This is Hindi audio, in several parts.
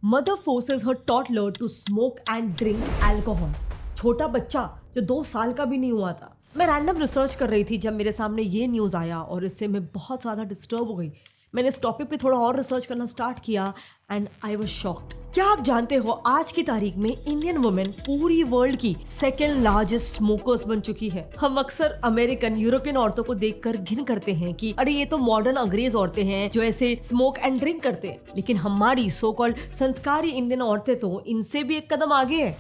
Mother forces her toddler to smoke and drink alcohol. छोटा बच्चा जो 2 साल का भी नहीं हुआ था। मैं रैंडम रिसर्च कर रही थी जब मेरे सामने ये न्यूज़ आया और इससे मैं बहुत ज़्यादा डिस्टर्ब हो गई। मैंने इस टॉपिक पे थोड़ा और रिसर्च करना स्टार्ट किया एंड आई वाज शॉक्ड। क्या आप जानते हो आज की तारीख में इंडियन वुमेन पूरी वर्ल्ड की सेकेंड लार्जेस्ट स्मोकर्स बन चुकी है। हम अक्सर अमेरिकन यूरोपियन औरतों को देखकर घिन करते हैं कि अरे ये तो मॉडर्न अंग्रेज औरतें हैं जो ऐसे स्मोक एंड ड्रिंक करते हैं, लेकिन हमारी सो कॉल्ड संस्कारी इंडियन औरतें तो इनसे भी एक कदम आगे है।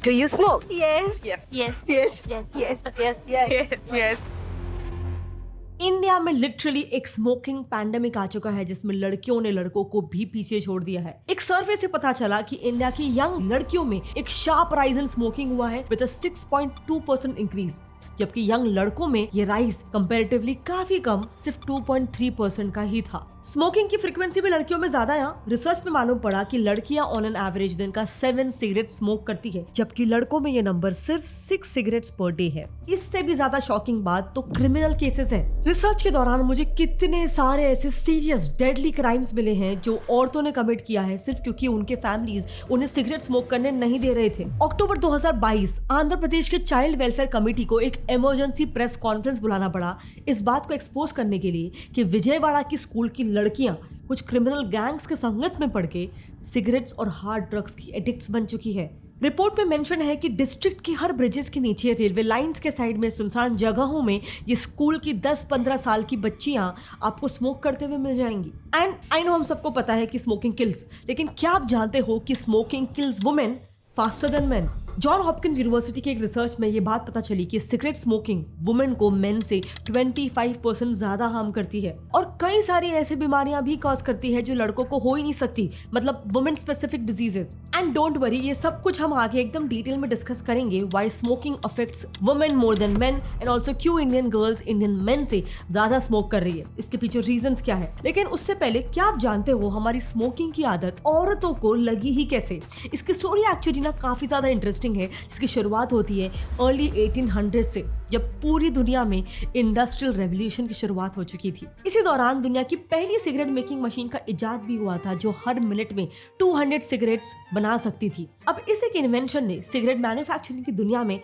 Do you smoke? Yes. Yes. Yes. Yes. Yes. Yes. Yes. Yes. Yes. India में लिटरली एक स्मोकिंग पैंडेमिक आ चुका है जिसमें लड़कियों ने लड़कों को भी पीछे छोड़ दिया है। एक सर्वे से पता चला कि इंडिया की यंग लड़कियों में एक शार्प राइज इन स्मोकिंग हुआ है विद अ 6.2% इंक्रीज, जबकि यंग लड़कों में ये राइज कंपैरेटिवली काफी कम, सिर्फ 2.3% का ही था। स्मोकिंग की फ्रीक्वेंसी भी लड़कियों में ज्यादा है। रिसर्च में मालूम पड़ा कि लड़कियां ऑन एन एवरेज दिन का 7 सिगरेट स्मोक करती है, जबकि लड़कों में ये नंबर सिर्फ 6 सिगरेट्स पर डे है। इससे भी ज्यादा शॉकिंग बात तो क्रिमिनल केसेस है। रिसर्च के दौरान मुझे कितने सारे ऐसे सीरियस डेडली क्राइम्स मिले हैं जो औरतों ने कमिट किया है सिर्फ क्योंकि उनके फैमिलीज उन्हें सिगरेट स्मोक करने नहीं दे रहे थे। अक्टूबर 2022 आंध्र प्रदेश के चाइल्ड वेलफेयर कमेटी को एक इमरजेंसी प्रेस कॉन्फ्रेंस बुलाना पड़ा इस बात को एक्सपोज करने के लिए कि विजयवाड़ा की स्कूल की लड़कियां कुछ क्रिमिनल गैंग्स के संगत में पड़ के सिगरेट्स और हार्ड ड्रग्स की एडिक्ट्स बन चुकी है। रिपोर्ट में मेंशन है कि डिस्ट्रिक्ट की हर ब्रिजेस के नीचे, रेलवे लाइंस के साइड में, सुनसान जगहों में ये स्कूल की 10-15 साल की बच्चियां आपको स्मोक करते हुए मिल जाएंगी। एंड आई नो हम सबको पता है कि स्मोकिंग किल्स, लेकिन क्या आप जानते हो कि smoking kills women faster than main. John Hopkins university के एक रिसर्च में ये बात पता चली कि सिगरेट स्मोकिंग वुमेन को मेन से 25% ज्यादा हार्म करती है और कई सारी ऐसी बीमारियां भी कॉज करती है जो लड़कों को हो ही नहीं सकती, मतलब women specific diseases. And don't worry, ये सब कुछ हम आगे एकदम डिटेल में डिस्कस करेंगे, why smoking affects women more than main and also क्यों इंडियन गर्ल्स इंडियन मेन से ज्यादा स्मोक कर रही है, इसके पीछे रीजंस क्या है। लेकिन उससे पहले क्या आप जानते हो हमारी स्मोकिंग की आदत औरतों को लगी ही कैसे। इसकी स्टोरी एक्चुअली ना काफी ज्यादा इंटरेस्टिंग है, जिसकी शुरुआत होती है अर्ली 1800 से, जब पूरी दुनिया में इंडस्ट्रियल रेवोल्यूशन की शुरुआत हो चुकी थी। इसी दौरान दुनिया की पहली सिगरेट मेकिंग मशीन का इजाद भी हुआ था जो हर मिनट में 200 सिगरेट्स बना सकती थी। अब इस एक इन्वेंशन ने सिगरेट मैन्युफैक्चरिंग की दुनिया में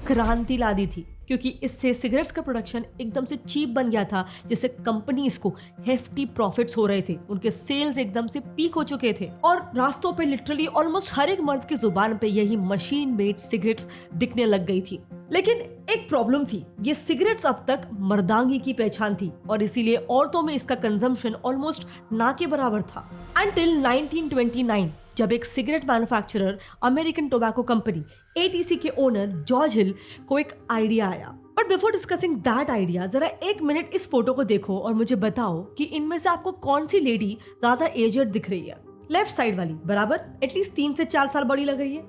क्रांति ला दी थी, क्योंकि इससे सिगरेट्स का प्रोडक्शन एकदम से चीप बन गया था, जिससे कंपनीज को हेफ्टी प्रॉफिट्स हो रहे थे, उनके सेल्स एकदम से पीक हो चुके थे और रास्तों पे लिटरली ऑलमोस्ट हर एक मर्द की जुबान पे यही मशीन मेड सिगरेट्स दिखने लग गई थी। लेकिन एक प्रॉब्लम थी, ये सिगरेट्स अब तक मर्दांगी की पहचान थी और इसीलिए औरतों में इसका कंजम्पशन ऑलमोस्ट ना के बराबर था। Until 1929 जब एक cigarette manufacturer American tobacco company ATC के ओनर जॉर्ज हिल को एक आइडिया आया। But before discussing that idea, जरा 1 मिनट इस फोटो को देखो और मुझे बताओ कि इनमें से आपको कौन सी लेडी ज्यादा एजड दिख रही है। लेफ्ट साइड वाली बराबर एटलीस्ट 3 से 4 साल बड़ी लग रही है,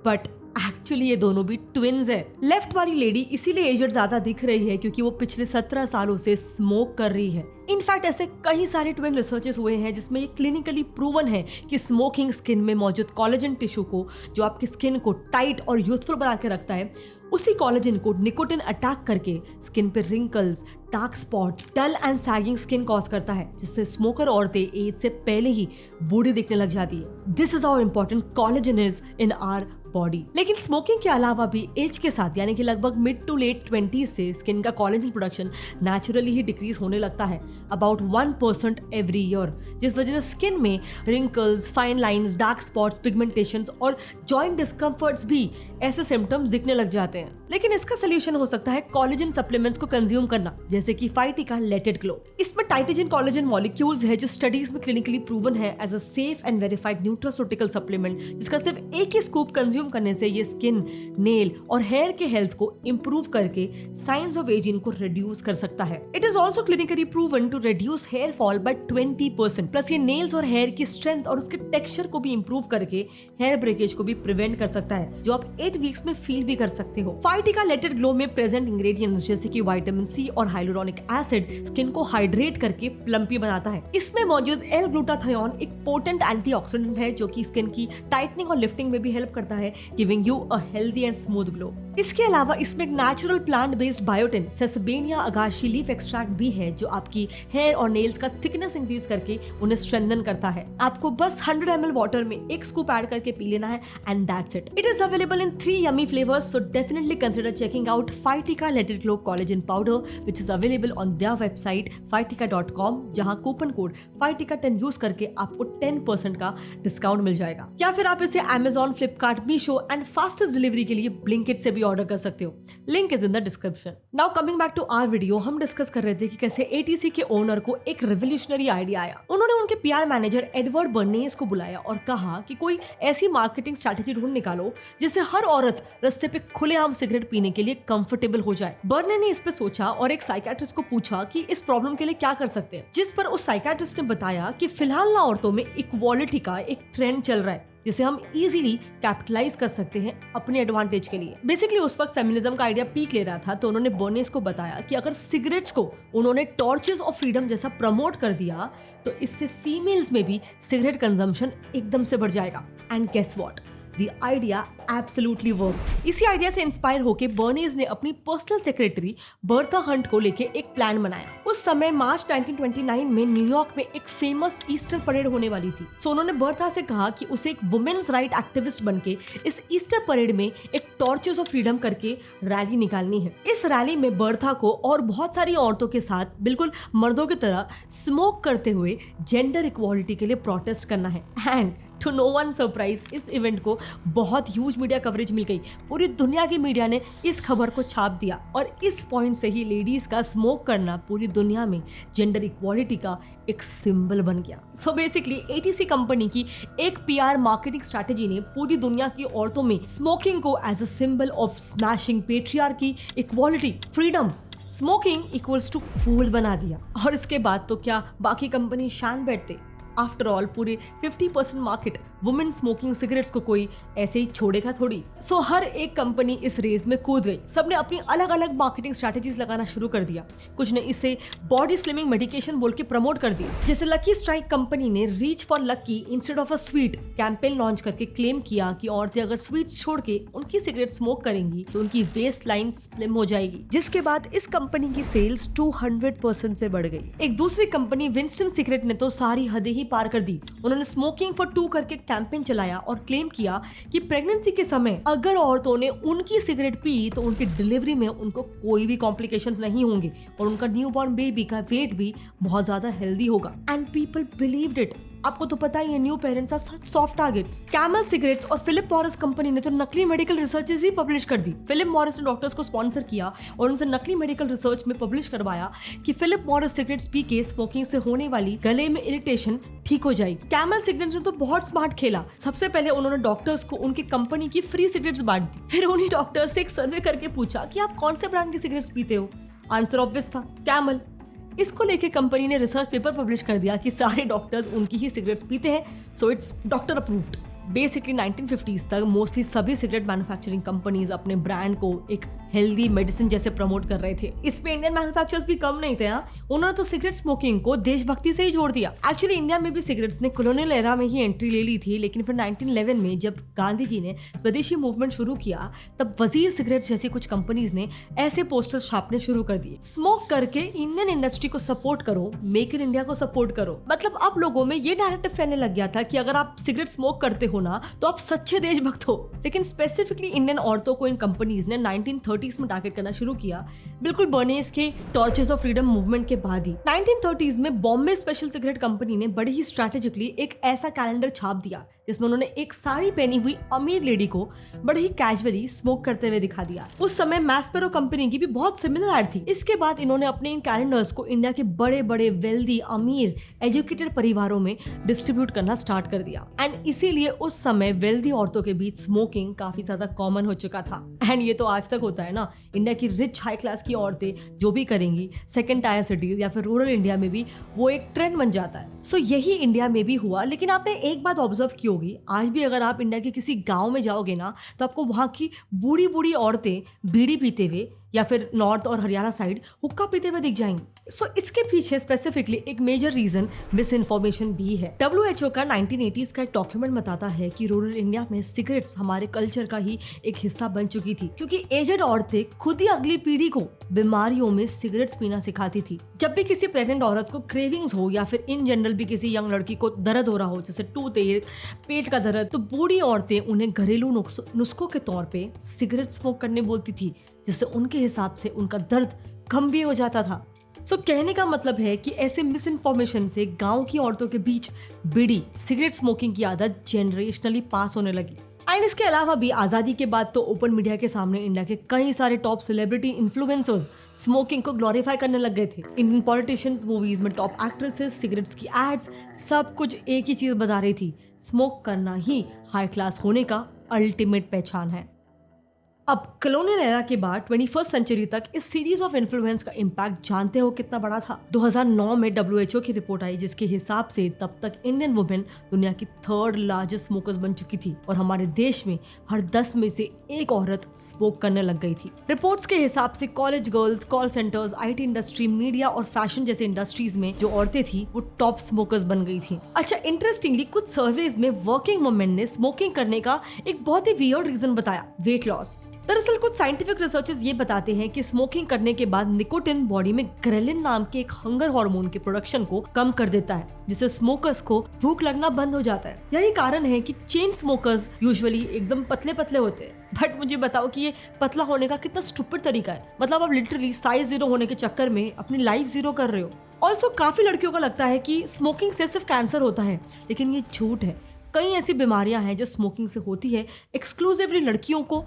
बट एक्चुअली ये दोनों भी ट्विन्स है। लेफ्ट वाली लेडी इसीलिए एजड ज्यादा दिख रही है क्योंकि वो पिछले 17 सालों से स्मोक कर रही है। इनफैक्ट ऐसे कई सारे ट्विन रिसर्चेस हुए हैं जिसमें ये क्लिनिकली प्रूवन है कि स्मोकिंग स्किन में मौजूद कोलेजन टिश्यू को, जो आपकी स्किन को टाइट और यूथफुल बना के रखता है, उसी कोलेजन को निकोटिन अटैक करके स्किन पे wrinkles, dark spots, dull and sagging skin cause करता है, जिससे स्मोकर औरतें एज से पहले ही बूढ़ी दिखने लग जाती है। This is how important collagen is in our body. लेकिन स्मोकिंग के अलावा भी एज के साथ, यानी कि लगभग मिड टू लेट 20s से स्किन का कोलेजन प्रोडक्शन नेचुरली ही डिक्रीज होने लगता है, अबाउट 1% एवरी ईयर, जिस वजह से स्किन में wrinkles, fine lines, dark spots, pigmentations और जॉइंट डिस्कम्फर्ट्स भी ऐसे सिम्टम्स दिखने लग जाते हैं। लेकिन इसका सोल्यूशन हो सकता है कोलेजन सप्लीमेंट्स को कंज्यूम करना, जैसे कि फाइटिका लेट इट ग्लो। इसमें टाइटेजन कोलेजन मॉलिक्यूल्स है जो स्टडीज में क्लिनिकली प्रूवन है as a safe and verified nutraceutical supplement, जिसका सिर्फ एक ही स्कूप कंज्यूम करने से ये स्किन, नेल और हेयर के हेल्थ को इंप्रूव करके साइंस ऑफ एजिंग को रिड्यूस कर सकता है। It is also clinically proven to reduce hair fall by 20%। Plus ये नेल्स और हेयर की स्ट्रेंथ और उसके टेक्सचर को भी इंप्रूव करके हेयर ब्रेकेज को भी प्रिवेंट कर सकता है, जो आप 8 वीक्स में फील भी कर सकते हो। फाइटिका लेट इट ग्लो में प्रेजेंट इंग्रेडिएंट्स जैसे कि विटामिन सी और हाइलुरोनिक एसिड स्किन को हाइड्रेट करके प्लम्पी बनाता है। इसमें मौजूद L-ग्लूटाथियोन एक पोटेंट एंटीऑक्सीडेंट है जो कि स्किन की टाइटनिंग और लिफ्टिंग में भी हेल्प करता है, giving you a healthy and smooth glow. इसके अलावा इसमें एक natural plant based biotin sesbania agati leaf extract भी है जो आपकी हेयर और नेल्स का थिकनेस इंक्रीज करके उन्हें स्ट्रेंथन करता है। आपको बस 100 ml वाटर में एक स्कूप ऐड करके पी लेना है and that's it. It is available in 3 yummy flavours, so definitely consider checking out Fitica let it glow collagen powder which is available on their website fitica.com, जहां कूपन कोड fitica10 यूज करके आपको 10% का डिस्काउंट मिल जाएगा। या फिर आप इसे Amazon, Flipkart, Meesho and fastest delivery के लिए ब्लिंकिट से भी ऑर्डर कर सकते हो। Link is in the description. Now coming back to our video, हम डिस्कस कर रहे थे कि कैसे एटीसी के ओनर को एक रेवोल्यूशनरी आइडिया आया। उन्होंने उनके पीआर मैनेजर एडवर्ड बर्नेस को बुलाया और कहा कि कोई ऐसी मार्केटिंग स्ट्रैटेजी ढूंढ निकालो जिससे हर औरत रास्ते पे खुलेआम सिगरेट पीने के लिए कंफर्टेबल हो जाए। बर्ने ने इस पे सोचा और एक साइकियाट्रिस्ट को पूछा कि इस प्रॉब्लम के लिए क्या कर सकते हैं, जिस पर उस साइकियाट्रिस्ट ने बताया कि फिलहाल ना औरतों में इक्वालिटी का एक ट्रेंड चल रहा है जिसे हम इजीली कैपिटलाइज कर सकते हैं अपने एडवांटेज के लिए। बेसिकली उस वक्त फेमिनिज्म का आइडिया पीक ले रहा था, तो उन्होंने बर्नेस को बताया कि अगर सिगरेट्स को उन्होंने टॉर्चेस ऑफ फ्रीडम जैसा प्रमोट कर दिया तो इससे फीमेल्स में भी सिगरेट कंजम्पशन एकदम से बढ़ जाएगा। And guess what, The idea absolutely worked। इसी आइडिया से इंस्पायर होकर बर्नेस ने अपनी पर्सनल सेक्रेटरी बर्था हंट को लेके एक प्लान बनाया। उस समय मार्च 1929 में न्यूयॉर्क में एक फेमस ईस्टर परेड होने वाली थी। सो उन्होंने बर्था से कहा कि उसे एक वुमेन्स राइट एक्टिविस्ट बनके इस ईस्टर परेड में एक टॉर्चेस ऑफ फ्रीडम करके रैली निकालनी है। इस रैली में बर्था को और बहुत सारी औरतों के साथ बिल्कुल मर्दों की तरह स्मोक करते हुए जेंडर इक्वालिटी के लिए प्रोटेस्ट करना है। And to no one surprise, इस इवेंट को बहुत ह्यूज मीडिया कवरेज मिल गई। पूरी दुनिया की मीडिया ने इस खबर को छाप दिया और इस पॉइंट से ही लेडीज का स्मोक करना पूरी दुनिया में जेंडर इक्वालिटी का एक सिंबल बन गया। सो बेसिकली एटीसी कंपनी की एक पीआर मार्केटिंग स्ट्रैटेजी ने पूरी दुनिया की औरतों में स्मोकिंग को as a symbol of smashing patriarchy, equality, freedom, smoking equals to cool बना दिया। और इसके बाद तो क्या बाकी कंपनी शान बैठते। आफ्टर ऑल पूरे 50% मार्केट वुमेन स्मोकिंग सिगरेट्स को कोई ऐसे ही छोड़ेगा थोड़ी। सो हर एक कंपनी इस रेस में कूद गई। सबने अपनी अलग अलग मार्केटिंग स्ट्रैटेजीज लगाना शुरू कर दिया। कुछ ने इसे बॉडी स्लिमिंग मेडिकेशन बोल के प्रमोट कर दिया। जैसे लकी स्ट्राइक कंपनी ने reach for lucky instead of a sweet campaign launch करके क्लेम किया कि औरतें अगर स्वीट्स छोड़ के उनकी सिगरेट स्मोक करेंगी तो उनकी वेस्ट लाइन स्लिम हो जाएगी, जिसके बाद इस कंपनी की सेल्स 200% से बढ़ गई। एक दूसरी कंपनी विंस्टन सिगरेट ने तो सारी हदें ही पार कर दी। उन्होंने स्मोकिंग फॉर 2 करके कैंपेन चलाया और क्लेम किया कि प्रेगनेंसी के समय अगर औरतों ने उनकी सिगरेट पी तो उनकी डिलीवरी में उनको कोई भी कॉम्प्लिकेशंस नहीं होंगे और उनका न्यूबॉर्न बेबी का वेट भी बहुत ज्यादा हेल्दी होगा। And people believed it. आपको तो पता ही है, new parents are such soft targets. Camel cigarettes और फिलिप मॉरिस कंपनी ने तो नकली मेडिकल रिसर्चेस ही पब्लिश कर दी। फिलिप मॉरिस ने डॉक्टर्स को स्पॉन्सर किया और उनसे नकली मेडिकल रिसर्च में पब्लिश करवाया कि फिलिप मॉरिस सिगरेट्स पी के स्मोकिंग से होने वाली गले में इरिटेशन ठीक हो जाएगी। कैमल सिगरेट्स ने तो बहुत स्मार्ट खेला। सबसे पहले उन्होंने डॉक्टर्स को उनकी कंपनी की फ्री सिगरेट्स बांट दी। फिर उन्हीं डॉक्टर्स से एक सर्वे करके पूछा कि आप कौन से ब्रांड की सिगरेट्स पीते हो। आंसर ऑब्वियस था, कैमल। इसको लेके कंपनी ने रिसर्च पेपर पब्लिश कर दिया कि सारे डॉक्टर्स उनकी ही सिगरेट्स पीते हैं, so it's doctor approved. Basically 1950s तक मोस्टली सभी सिगरेट मैन्युफैक्चरिंग कंपनीज अपने ब्रांड को एक हेल्दी मेडिसिन जैसे प्रमोट कर रहे थे। इसमें इंडियन मैन्युफैक्चरर्स भी कम नहीं थे। उन्होंने तो सिगरेट स्मोकिंग को देशभक्ति से ही जोड़ दिया। एक्चुअली इंडिया में भी सिगरेट्स ने कॉलोनियल एरा में ही एंट्री ले ली थी, लेकिन फिर 1911 में जब गांधी जी ने स्वदेशी मूवमेंट शुरू किया तब वजीर सिगरेट्स जैसी कुछ कंपनीज ने ऐसे पोस्टर्स छापने शुरू कर दिए, स्मोक करके इंडियन इंडस्ट्री को सपोर्ट करो, मेक इन इंडिया को सपोर्ट करो। मतलब अब लोगों में ये नैरेटिव फैलने लग गया था कि अगर आप सिगरेट स्मोक करते हो ना तो आप सच्चे देशभक्त हो। लेकिन स्पेसिफिकली इंडियन औरतों को इन कंपनीज ने 1930s में टारगेट करना शुरू किया, बिल्कुल बर्नेस के टॉर्चेस ऑफ फ्रीडम मूवमेंट के बाद ही। 1930s में बॉम्बे स्पेशल सिगरेट कंपनी ने बड़ी ही स्ट्रैटेजिकली एक ऐसा कैलेंडर छाप दिया जिसमें उन्होंने एक साड़ी पहनी हुई अमीर लेडी को बड़े ही कैजुअली स्मोक करते हुए दिखा दिया। उस समय मैस्पेरो कंपनी की भी बहुत सिमिलर एड थी। इसके बाद इन्होंने अपने इन कैलेंडर्स को इंडिया के बड़े बड़े वेल्दी, अमीर, एजुकेटेड परिवारों में डिस्ट्रीब्यूट करना स्टार्ट कर दिया। एंड इसीलिए उस समय वेल्दी औरतों के बीच स्मोकिंग काफी ज्यादा कॉमन हो चुका था। एंड ये तो आज तक होता है ना, इंडिया की रिच हाई क्लास की औरतें जो भी करेंगी सेकंड टायर सिटीज या फिर रूरल इंडिया में भी वो एक ट्रेंड बन जाता है। सो यही इंडिया में भी हुआ। लेकिन आपने एक बात ऑब्जर्व की होगी, आज भी अगर आप इंडिया के किसी गांव में जाओगे ना तो आपको वहां की बूढ़ी बूढ़ी औरतें बीड़ी पीते हुए या फिर नॉर्थ और हरियाणा साइड हुक्का पीते हुए दिख जाएंगे। सो इसके पीछे स्पेसिफिकली एक मेजर रीजन मिस इन्फॉर्मेशन भी है। WHO का 1980s का एक डॉक्यूमेंट बताता है कि रूरल इंडिया में सिगरेट्स हमारे कल्चर का ही एक हिस्सा बन चुकी थी, क्योंकि एजेड औरतें खुद ही अगली पीढ़ी को बीमारियों में सिगरेट्स पीना सिखाती थी। जब भी किसी प्रेग्नेंट औरत को क्रेविंग्स हो या फिर इन जनरल भी किसी यंग लड़की को दर्द हो रहा हो, जैसे टूथ एट, पेट का दर्द, तो बूढ़ी औरतें उन्हें घरेलू नुस्खों के तौर पे सिगरेट स्मोक करने बोलती थी, जिससे उनके हिसाब से उनका दर्द कम भी हो जाता था। सो कहने का मतलब है कि ऐसे मिस इन्फॉर्मेशन से गांव की औरतों के बीच बीड़ी, सिगरेट स्मोकिंग की आदत जनरेशनली पास होने लगी। एंड इसके अलावा भी आज़ादी के बाद तो ओपन मीडिया के सामने इंडिया के कई सारे टॉप सेलिब्रिटी इन्फ्लुएंसर्स स्मोकिंग को ग्लोरीफाई करने लग गए थे। इंडियन पॉलिटिशियंस, मूवीज में टॉप एक्ट्रेसेस, सिगरेट्स की एड्स, सब कुछ एक ही चीज बता रही थी, स्मोक करना ही हाई क्लास होने का अल्टीमेट पहचान है। अब कॉलोनियल एरा के बाद 21st सेंचुरी तक इस सीरीज ऑफ इन्फ्लुएंस का इम्पैक्ट जानते हो कितना बड़ा था। 2009 में WHO की रिपोर्ट आई, जिसके हिसाब से तब तक इंडियन वुमेन दुनिया की 3rd लार्जेस्ट स्मोकर्स बन चुकी थी और हमारे देश में हर 10 में से एक औरत स्मोक करने लग गई थी। रिपोर्ट्स के हिसाब से college girls, call centres, IT industry, media और फैशन जैसे इंडस्ट्रीज में जो औरतें थी वो टॉप स्मोकर्स बन गई थी। अच्छा, इंटरेस्टिंगली कुछ सर्वेज में वर्किंग वुमेन ने स्मोकिंग करने का एक बहुत ही वियर्ड रीजन बताया, वेट लॉस। दरअसल कुछ साइंटिफिक रिसर्चेस ये बताते हैं कि स्मोकिंग करने के बाद निकोटिन बॉडी में ग्रेलिन नाम के एक हंगर हार्मोन के प्रोडक्शन को कम कर देता है, जिससे स्मोकर्स को भूख लगना बंद हो जाता है। यही कारण है कि चेन स्मोकर्स यूजुअली एकदम पतले पतले होते हैं। बट मुझे बताओ कि ये पतला होने का कितना स्टूपिड तरीका है। मतलब आप लिटरली साइज 0 होने के चक्कर में अपनी लाइफ 0 कर रहे हो। ऑल्सो काफी लड़कियों को लगता है कि स्मोकिंग से सिर्फ कैंसर होता है, लेकिन ये झूठ है। कई ऐसी बीमारियां हैं जो स्मोकिंग से होती है, एक्सक्लूसिवली लड़कियों को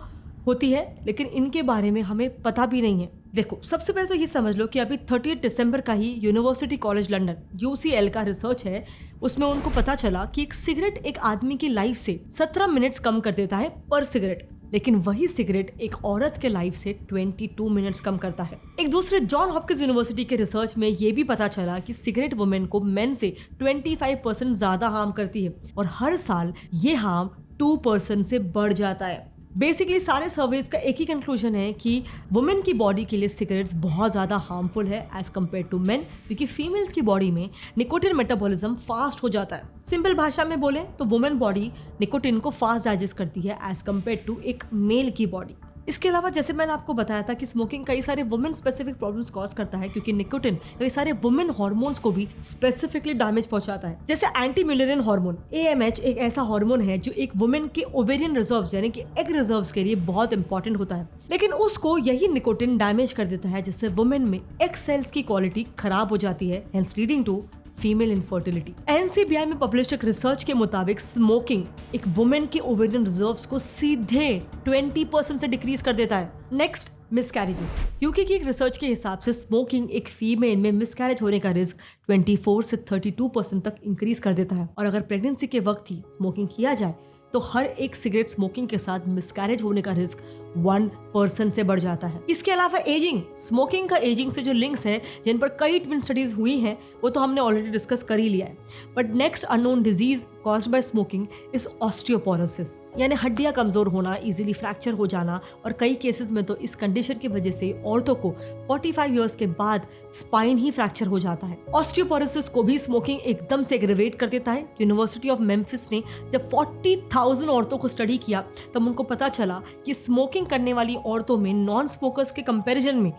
होती है, लेकिन इनके बारे में हमें पता भी नहीं है। देखो, सबसे पहले तो ये समझ लो कि अभी 30 दिसंबर का ही यूनिवर्सिटी कॉलेज लंदन UCL का रिसर्च है, उसमें उनको पता चला कि एक सिगरेट एक आदमी की लाइफ से 17 मिनट्स कम कर देता है पर सिगरेट, लेकिन वही सिगरेट एक औरत के लाइफ से 22 मिनट्स कम करता है। एक दूसरे जॉन हॉपकिंस यूनिवर्सिटी के रिसर्च में ये भी पता चला कि सिगरेट वुमेन को मेन से 25% ज्यादा हार्म करती है और हर साल ये हार्म 2% से बढ़ जाता है। बेसिकली सारे सर्वेज का एक ही कंक्लूजन है कि वुमेन की बॉडी के लिए सिगरेट्स बहुत ज़्यादा हार्मफुल है एज कम्पेयर टू मेन, क्योंकि फीमेल्स की बॉडी में निकोटिन मेटाबॉलिज्म फास्ट हो जाता है। सिंपल भाषा में बोले तो वुमेन बॉडी निकोटिन को फास्ट डाइजेस्ट करती है एज कम्पेयर टू एक मेल की बॉडी। इसके अलावा जैसे मैंने आपको बताया था कि स्मोकिंग कई सारे वुमेन स्पेसिफिक प्रॉब्लम्स कॉज करता है, क्योंकि निकोटिन कई सारे वुमेन हार्मोन्स को भी स्पेसिफिकली डैमेज पहुंचाता है। जैसे एंटी म्यूलेरिन हार्मोन AMH एक ऐसा हार्मोन है जो एक वुमेन के ओवेरियन रिजर्व्स यानी कि एग रिजर्व्स के लिए बहुत इंपॉर्टेंट होता है, लेकिन उसको यही निकोटिन डैमेज कर देता है, जिससे वुमेन में एग सेल्स की क्वालिटी खराब हो जाती है, hence leading to female infertility. NCBI में पब्लिश्ड एक रिसर्च के मुताबिक स्मोकिंग एक वुमेन के ओवेरियन रिजर्व्स को सीधे 20% से डिक्रीज कर देता है। Next, miscarriages. यूके की एक रिसर्च के हिसाब से स्मोकिंग एक फीमेल में मिसकैरेज होने का रिस्क 24 से 32% तक इंक्रीज कर देता है, और अगर प्रेगनेंसी के वक्त ही स्मोकिंग किया जाए तो हर एक सिगरेट स्मोकिंग के साथ मिसकैरेज होने का रिस्क 1% से बढ़ जाता है। इसके अलावा एजिंग, स्मोकिंग का एजिंग से जो लिंक्स हैं, जिन पर कई ट्विन स्टडीज हुई हैं, वो तो हमने ऑलरेडी डिस्कस कर ही लिया है। But next unknown disease caused by smoking is osteoporosis, यानी हड्डियां कमजोर होना, इजीली फ्रैक्चर हो जाना, और कई केसेस में तो इस कंडीशन की वजह से औरतों को 45 इयर्स के बाद स्पाइन ही फ्रैक्चर हो जाता है। ऑस्टियोपोरोसिस को भी स्मोकिंग एकदम से एग्रेवेट कर देता है। यूनिवर्सिटी ऑफ मेम्फिस ने जब 40,000 औरतों को स्टडी किया तब उनको पता चला कि स्मोकिंग करने वाली औरतों में नॉन स्मोकर्स के कंपैरिजन में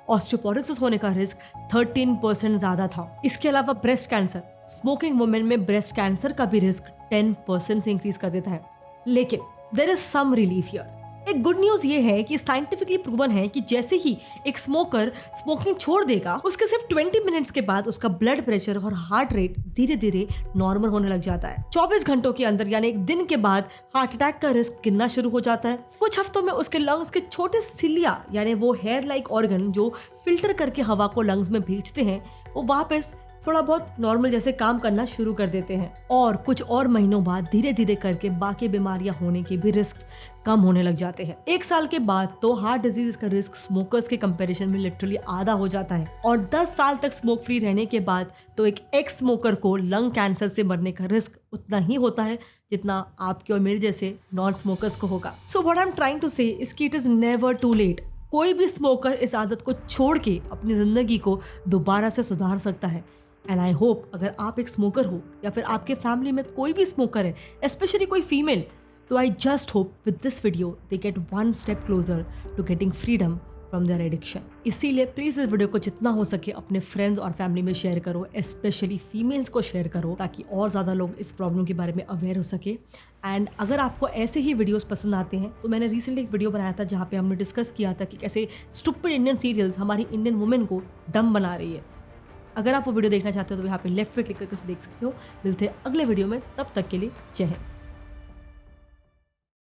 ऑस्टियोपोरोसिस होने का रिस्क 13% ज्यादा था। इसके अलावा ब्रेस्ट कैंसर, स्मोकिंग वुमेन में ब्रेस्ट कैंसर का भी रिस्क 10% से इंक्रीज कर देता है। लेकिन there is some relief here. एक गुड न्यूज ये है कि साइंटिफिकली प्रूवन है कि जैसे ही एक स्मोकर स्मोकिंग छोड़ देगा, उसके सिर्फ 20 मिनट्स के बाद उसका ब्लड प्रेशर और हार्ट रेट धीरे धीरे नॉर्मल होने लग जाता है। 24 घंटों के अंदर यानी एक दिन के बाद हार्ट अटैक का रिस्क गिरना शुरू हो जाता है। कुछ हफ्तों में उसके लंग्स के छोटे सिलिया यानी वो हेयर लाइक ऑर्गन जो फिल्टर करके हवा को लंग्स में भेजते हैं, वो वापस थोड़ा बहुत नॉर्मल जैसे काम करना शुरू कर देते हैं, और कुछ और महीनों बाद धीरे धीरे करके बाकी बीमारियां होने के भी रिस्क कम होने लग जाते हैं। 1 साल के बाद तो हार्ट डिजीज का रिस्क स्मोकर्स के कंपैरिजन में लिटरली आधा हो जाता है, और 10 साल तक स्मोक फ्री रहने के बाद तो एक एक्स स्मोकर को लंग कैंसर से मरने का रिस्क उतना ही होता है जितना आपके और मेरे जैसे नॉन स्मोकर्स को होगा। So what I am trying to say is कि it is never too late. कोई भी स्मोकर इस आदत को छोड़ के अपनी ज़िंदगी को दोबारा से सुधार सकता है। एंड आई होप अगर आप एक स्मोकर हो या फिर आपके फैमिली में कोई भी स्मोकर है, स्पेशली कोई फीमेल, तो I just hope with this video they get one step closer to getting freedom from their addiction. इसीलिए प्लीज़ इस वीडियो को जितना हो सके अपने फ्रेंड्स और फैमिली में शेयर करो, स्पेशली फीमेल्स को शेयर करो, ताकि और ज़्यादा लोग इस प्रॉब्लम के बारे में अवेयर हो सके। एंड अगर आपको ऐसे ही वीडियोस पसंद आते हैं तो मैंने रिसेंटली एक वीडियो बनाया था जहाँ पे हमने डिस्कस किया था कि कैसे स्टुपिड इंडियन सीरियल्स हमारी इंडियन वुमेन को डम बना रही है। अगर आप वो वीडियो देखना चाहते हो तो यहाँ पे लेफ्ट पे क्लिक करके उसे देख सकते हो। मिलते हैं अगले वीडियो में, तब तक के लिए जय हिंद।